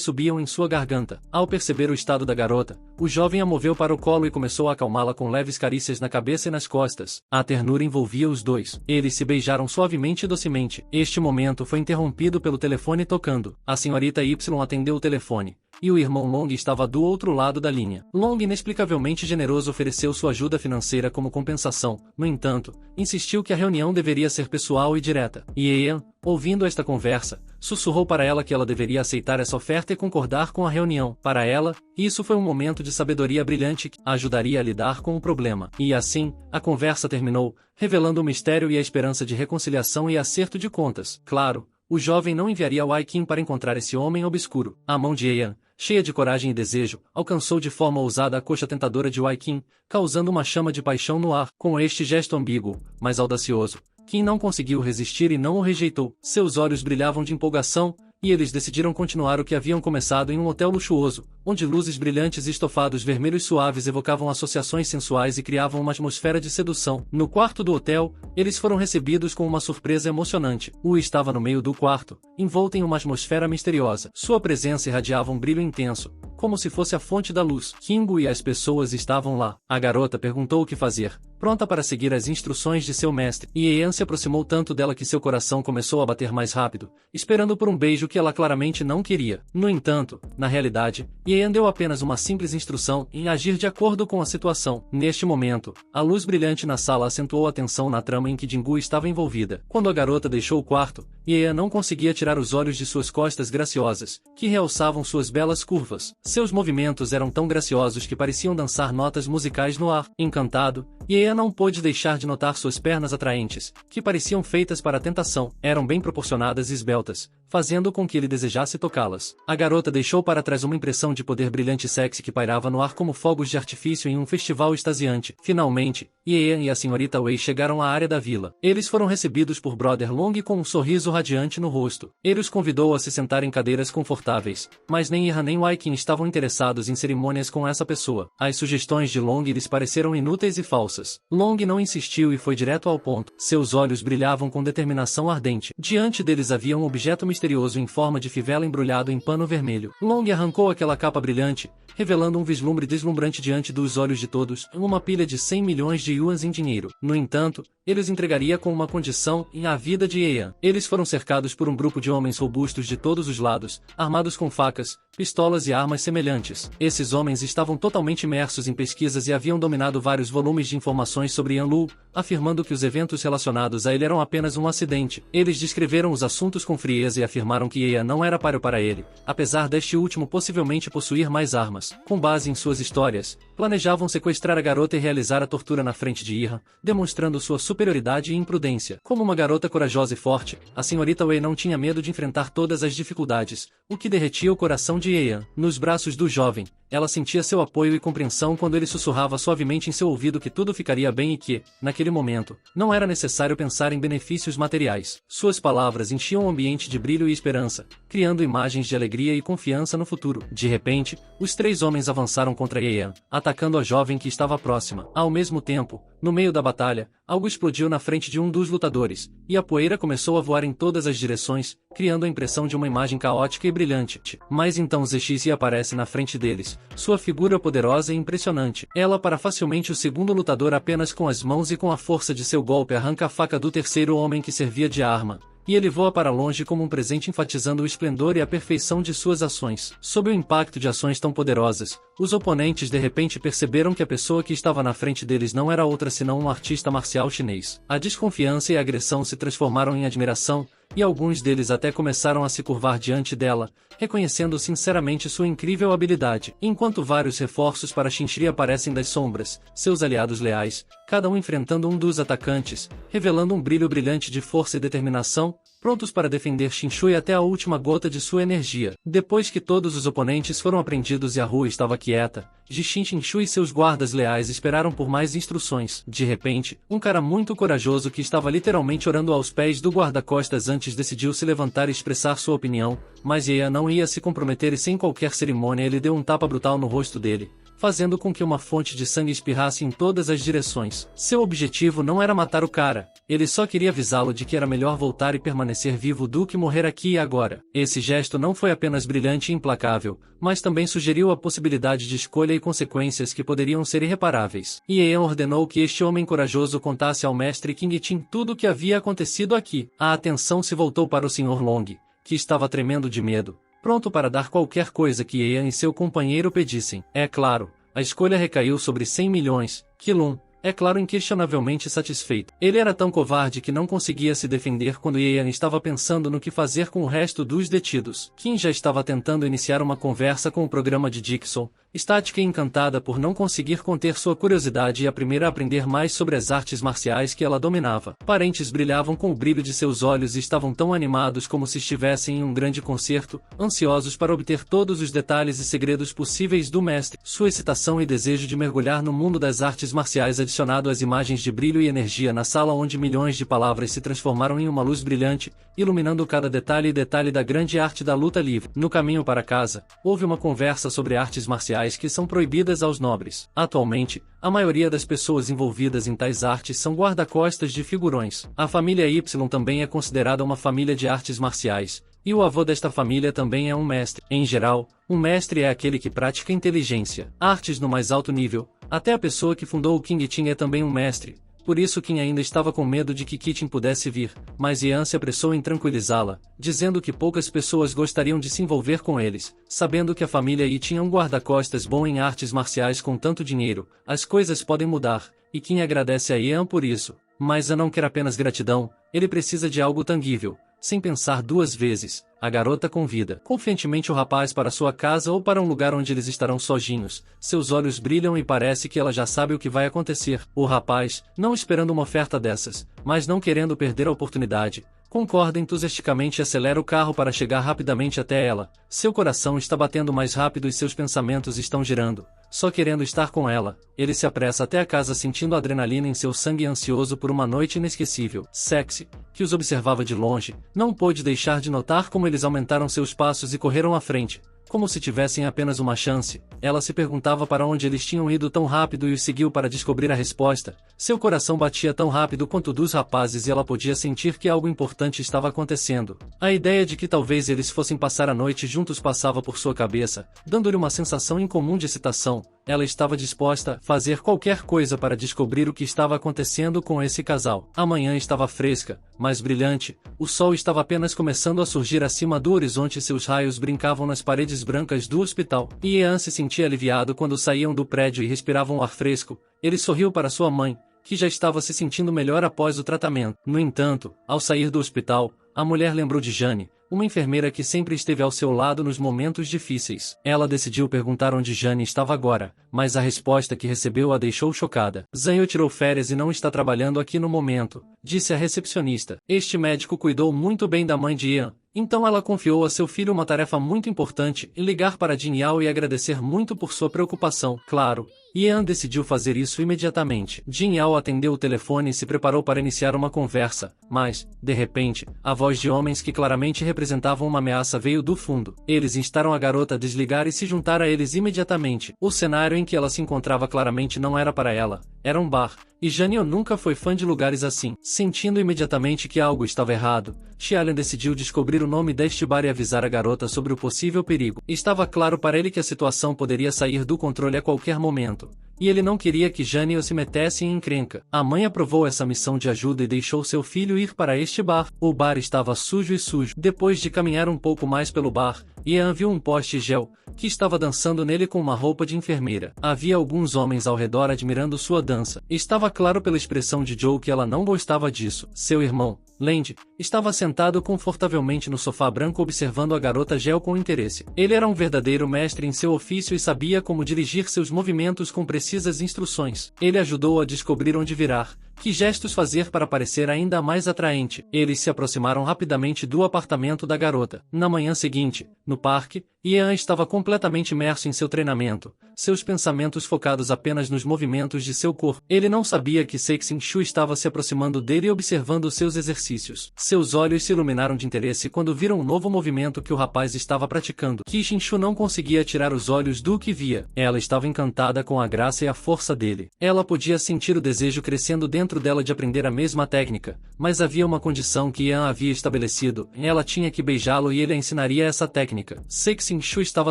Speaker 2: subiam em sua garganta. Ao perceber o estado da garota, o jovem a moveu para o colo e começou a acalmá-la com leves carícias na cabeça e nas costas. A ternura envolvia os dois. Eles se beijaram suavemente e docemente. Este momento foi interrompido pelo telefone tocando. A senhorita Y atendeu o telefone, e o irmão Long estava do outro lado da linha. Long, inexplicavelmente generoso, ofereceu sua ajuda financeira como compensação. No entanto, insistiu que a reunião deveria ser pessoal e direta. E Ian, ouvindo esta conversa, sussurrou para ela que ela deveria aceitar essa oferta e concordar com a reunião. Para ela, isso foi um momento de sabedoria brilhante que a ajudaria a lidar com o problema. E assim, a conversa terminou, revelando o mistério e a esperança de reconciliação e acerto de contas. Claro, o jovem não enviaria Wai Qin para encontrar esse homem obscuro. A mão de Ian, cheia de coragem e desejo, alcançou de forma ousada a coxa tentadora de Wai Qin, causando uma chama de paixão no ar. Com este gesto ambíguo, mas audacioso, Qin não conseguiu resistir e não o rejeitou. Seus olhos brilhavam de empolgação, e eles decidiram continuar o que haviam começado em um hotel luxuoso, onde luzes brilhantes e estofados vermelhos suaves evocavam associações sensuais e criavam uma atmosfera de sedução. No quarto do hotel, eles foram recebidos com uma surpresa emocionante. Wu estava no meio do quarto, envolto em uma atmosfera misteriosa. Sua presença irradiava um brilho intenso, como se fosse a fonte da luz. Kingo e as pessoas estavam lá. A garota perguntou o que fazer, pronta para seguir as instruções de seu mestre, e Ian se aproximou tanto dela que seu coração começou a bater mais rápido, esperando por um beijo que ela claramente não queria. No entanto, na realidade, Ian deu apenas uma simples instrução em agir de acordo com a situação. Neste momento, a luz brilhante na sala acentuou a tensão na trama em que Jingu estava envolvida. Quando a garota deixou o quarto, Ian não conseguia tirar os olhos de suas costas graciosas, que realçavam suas belas curvas. Seus movimentos eram tão graciosos que pareciam dançar notas musicais no ar. Encantado, Ian não pôde deixar de notar suas pernas atraentes, que pareciam feitas para a tentação. Eram bem proporcionadas e esbeltas, fazendo com que ele desejasse tocá-las. A garota deixou para trás uma impressão de poder brilhante e sexy que pairava no ar como fogos de artifício em um festival extasiante. Finalmente, Ian e a senhorita Wei chegaram à área da vila. Eles foram recebidos por Brother Long com um sorriso radiante no rosto. Ele os convidou a se sentar em cadeiras confortáveis, mas nem Ian nem Wai Qin estavam interessados em cerimônias com essa pessoa. As sugestões de Long lhes pareceram inúteis e falsas. Long não insistiu e foi direto ao ponto. Seus olhos brilhavam com determinação ardente. Diante deles havia um objeto misterioso em forma de fivela embrulhado em pano vermelho. Long arrancou aquela capa brilhante, revelando um vislumbre deslumbrante diante dos olhos de todos, uma pilha de 100 milhões de yuans em dinheiro. No entanto, ele os entregaria com uma condição em a vida de Ian. Eles foram cercados por um grupo de homens robustos de todos os lados, armados com facas, pistolas e armas semelhantes. Esses homens estavam totalmente imersos em pesquisas e haviam dominado vários volumes de informações sobre Ian Lu, afirmando que os eventos relacionados a ele eram apenas um acidente. Eles descreveram os assuntos com frieza e afirmaram que Ian não era páreo para ele, apesar deste último possivelmente possuir mais armas. Com base em suas histórias, planejavam sequestrar a garota e realizar a tortura na frente de Ian, demonstrando sua superioridade e imprudência. Como uma garota corajosa e forte, a senhorita Wei não tinha medo de enfrentar todas as dificuldades, o que derretia o coração de Ian. Nos braços do jovem, ela sentia seu apoio e compreensão quando ele sussurrava suavemente em seu ouvido que tudo ficaria bem e que, naquele momento, não era necessário pensar em benefícios materiais. Suas palavras enchiam o ambiente de brilho e esperança, criando imagens de alegria e confiança no futuro. De repente, os três homens avançaram contra Ian, atacando a jovem que estava próxima. Ao mesmo tempo, no meio da batalha, algo explodiu na frente de um dos lutadores, e a poeira começou a voar em todas as direções, criando a impressão de uma imagem caótica e brilhante. Mas então Zexi aparece na frente deles, sua figura poderosa e impressionante. Ela para facilmente o segundo lutador apenas com as mãos e com a força de seu golpe arranca a faca do terceiro homem que servia de arma, e ele voa para longe como um presente enfatizando o esplendor e a perfeição de suas ações. Sob o impacto de ações tão poderosas, os oponentes de repente perceberam que a pessoa que estava na frente deles não era outra senão um artista marcial chinês. A desconfiança e a agressão se transformaram em admiração, e alguns deles até começaram a se curvar diante dela, reconhecendo sinceramente sua incrível habilidade. Enquanto vários reforços para Shinshiri aparecem das sombras, seus aliados leais, cada um enfrentando um dos atacantes, revelando um brilho brilhante de força e determinação, prontos para defender Shinshui até a última gota de sua energia. Depois que todos os oponentes foram apreendidos e a rua estava quieta, Jishin Shinshui e seus guardas leais esperaram por mais instruções. De repente, um cara muito corajoso que estava literalmente orando aos pés do guarda-costas antes decidiu se levantar e expressar sua opinião, mas Yeia não ia se comprometer e sem qualquer cerimônia ele deu um tapa brutal no rosto dele, fazendo com que uma fonte de sangue espirrasse em todas as direções. Seu objetivo não era matar o cara, ele só queria avisá-lo de que era melhor voltar e permanecer vivo do que morrer aqui e agora. Esse gesto não foi apenas brilhante e implacável, mas também sugeriu a possibilidade de escolha e consequências que poderiam ser irreparáveis. Yeon ordenou que este homem corajoso contasse ao mestre King Tin tudo o que havia acontecido aqui. A atenção se voltou para o Sr. Long, que estava tremendo de medo, pronto para dar qualquer coisa que Yeon e seu companheiro pedissem. É claro, a escolha recaiu sobre 100 milhões, Kilun, é claro, inquestionavelmente satisfeito. Ele era tão covarde que não conseguia se defender quando Yeon estava pensando no que fazer com o resto dos detidos. Kim já estava tentando iniciar uma conversa com o programa de Dixon, estática e encantada por não conseguir conter sua curiosidade e a primeira a aprender mais sobre as artes marciais que ela dominava. Parentes brilhavam com o brilho de seus olhos e estavam tão animados como se estivessem em um grande concerto, ansiosos para obter todos os detalhes e segredos possíveis do mestre. Sua excitação e desejo de mergulhar no mundo das artes marciais adicionado às imagens de brilho e energia na sala onde milhões de palavras se transformaram em uma luz brilhante, iluminando cada detalhe e detalhe da grande arte da luta livre. No caminho para casa, houve uma conversa sobre artes marciais que são proibidas aos nobres. Atualmente, a maioria das pessoas envolvidas em tais artes são guarda-costas de figurões. A família Y também é considerada uma família de artes marciais, e o avô desta família também é um mestre. Em geral, um mestre é aquele que pratica inteligência, artes no mais alto nível. Até a pessoa que fundou o King Tin é também um mestre. Por isso Kim ainda estava com medo de que Kitin pudesse vir, mas Yeon se apressou em tranquilizá-la, dizendo que poucas pessoas gostariam de se envolver com eles, sabendo que a família Yi tinha um guarda-costas bom em artes marciais com tanto dinheiro, as coisas podem mudar, e Kim agradece a Yeon por isso. Mas não quer apenas gratidão, ele precisa de algo tangível. Sem pensar duas vezes, a garota convida confiantemente o rapaz para sua casa ou para um lugar onde eles estarão sozinhos. Seus olhos brilham e parece que ela já sabe o que vai acontecer. O rapaz, não esperando uma oferta dessas, mas não querendo perder a oportunidade, concorda entusiasticamente e acelera o carro para chegar rapidamente até ela. Seu coração está batendo mais rápido e seus pensamentos estão girando, só querendo estar com ela. Ele se apressa até a casa sentindo a adrenalina em seu sangue e ansioso por uma noite inesquecível. Sexy, que os observava de longe, não pôde deixar de notar como eles aumentaram seus passos e correram à frente, como se tivessem apenas uma chance. Ela se perguntava para onde eles tinham ido tão rápido e os seguiu para descobrir a resposta. Seu coração batia tão rápido quanto o dos rapazes e ela podia sentir que algo importante estava acontecendo. A ideia de que talvez eles fossem passar a noite juntos passava por sua cabeça, dando-lhe uma sensação incomum de excitação. Ela estava disposta a fazer qualquer coisa para descobrir o que estava acontecendo com esse casal. A manhã estava fresca, mas brilhante. O sol estava apenas começando a surgir acima do horizonte e seus raios brincavam nas paredes brancas do hospital. E Yeon se sentia aliviado quando saíam do prédio e respiravam ar fresco. Ele sorriu para sua mãe, que já estava se sentindo melhor após o tratamento. No entanto, ao sair do hospital, a mulher lembrou de Jane, uma enfermeira que sempre esteve ao seu lado nos momentos difíceis. Ela decidiu perguntar onde Jane estava agora, mas a resposta que recebeu a deixou chocada. Zanho tirou férias e não está trabalhando aqui no momento, disse a recepcionista. Este médico cuidou muito bem da mãe de Ian, então ela confiou a seu filho uma tarefa muito importante, ligar para Jin Yao e agradecer muito por sua preocupação. Claro, Ian decidiu fazer isso imediatamente. Jin Yao atendeu o telefone e se preparou para iniciar uma conversa, mas, de repente, a voz de homens que claramente representavam uma ameaça veio do fundo. Eles instaram a garota a desligar e se juntar a eles imediatamente. O cenário em que ela se encontrava claramente não era para ela, era um bar, e Janio nunca foi fã de lugares assim. Sentindo imediatamente que algo estava errado, Xiaolian decidiu descobrir o nome deste bar e avisar a garota sobre o possível perigo. Estava claro para ele que a situação poderia sair do controle a qualquer momento, e ele não queria que Janio se metesse em encrenca. A mãe aprovou essa missão de ajuda e deixou seu filho ir para este bar. O bar estava sujo e sujo. Depois de caminhar um pouco mais pelo bar, Ian viu um poste gel, que estava dançando nele com uma roupa de enfermeira. Havia alguns homens ao redor admirando sua dança. Estava claro pela expressão de Joe que ela não gostava disso. Seu irmão, Land, estava sentado confortavelmente no sofá branco observando a garota Gel com interesse. Ele era um verdadeiro mestre em seu ofício e sabia como dirigir seus movimentos com precisas instruções. Ele ajudou a descobrir onde virar, que gestos fazer para parecer ainda mais atraente. Eles se aproximaram rapidamente do apartamento da garota. Na manhã seguinte, no parque, Ian estava completamente imerso em seu treinamento, seus pensamentos focados apenas nos movimentos de seu corpo. Ele não sabia que Sexin-Shu estava se aproximando dele e observando seus exercícios. Seus olhos se iluminaram de interesse quando viram um novo movimento que o rapaz estava praticando. Sexin-Shu não conseguia tirar os olhos do que via. Ela estava encantada com a graça e a força dele. Ela podia sentir o desejo crescendo dentro dela de aprender a mesma técnica, mas havia uma condição que Ian havia estabelecido: ela tinha que beijá-lo e ele a ensinaria essa técnica. Sexin-Shu estava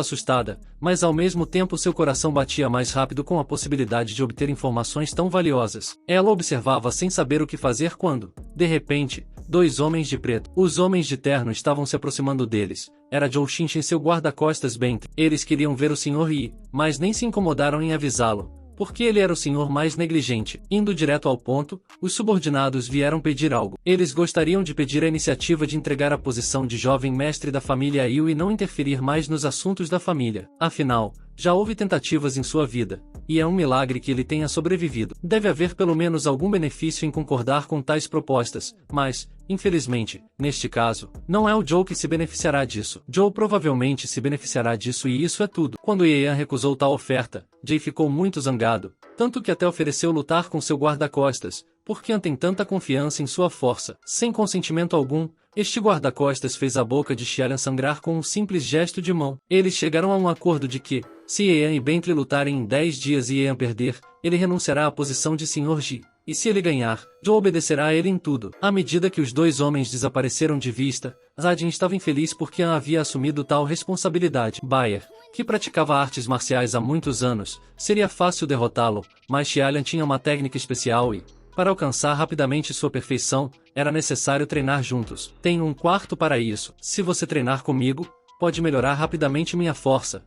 Speaker 2: assustada, mas ao mesmo tempo seu coração batia mais rápido com a possibilidade de obter informações tão valiosas. Ela observava sem saber o que fazer quando, de repente, dois homens de preto. Os homens de terno estavam se aproximando deles. Era Zhou Xinchen e seu guarda-costas Bentley. Eles queriam ver o Sr. Yi, mas nem se incomodaram em avisá-lo, porque ele era o senhor mais negligente. Indo direto ao ponto, os subordinados vieram pedir algo. Eles gostariam de pedir a iniciativa de entregar a posição de jovem mestre da família Yu e não interferir mais nos assuntos da família. Afinal, já houve tentativas em sua vida, e é um milagre que ele tenha sobrevivido. Deve haver pelo menos algum benefício em concordar com tais propostas, mas, infelizmente, neste caso, não é o Joe que se beneficiará disso. Joe provavelmente se beneficiará disso e isso é tudo. Quando Ian recusou tal oferta, Jay ficou muito zangado, tanto que até ofereceu lutar com seu guarda-costas, porque Ian tem tanta confiança em sua força. Sem consentimento algum, este guarda-costas fez a boca de Xiaolian sangrar com um simples gesto de mão. Eles chegaram a um acordo de que, se Ian e Bentley lutarem em 10 dias e Ian perder, ele renunciará à posição de Sr. Ji. E se ele ganhar, Joe obedecerá a ele em tudo. À medida que os dois homens desapareceram de vista, Zadin estava infeliz porque Ian havia assumido tal responsabilidade. Bayer, que praticava artes marciais há muitos anos, seria fácil derrotá-lo, mas Xiaolian tinha uma técnica especial e, para alcançar rapidamente sua perfeição, era necessário treinar juntos. Tenho um quarto para isso. Se você treinar comigo, pode melhorar rapidamente minha força,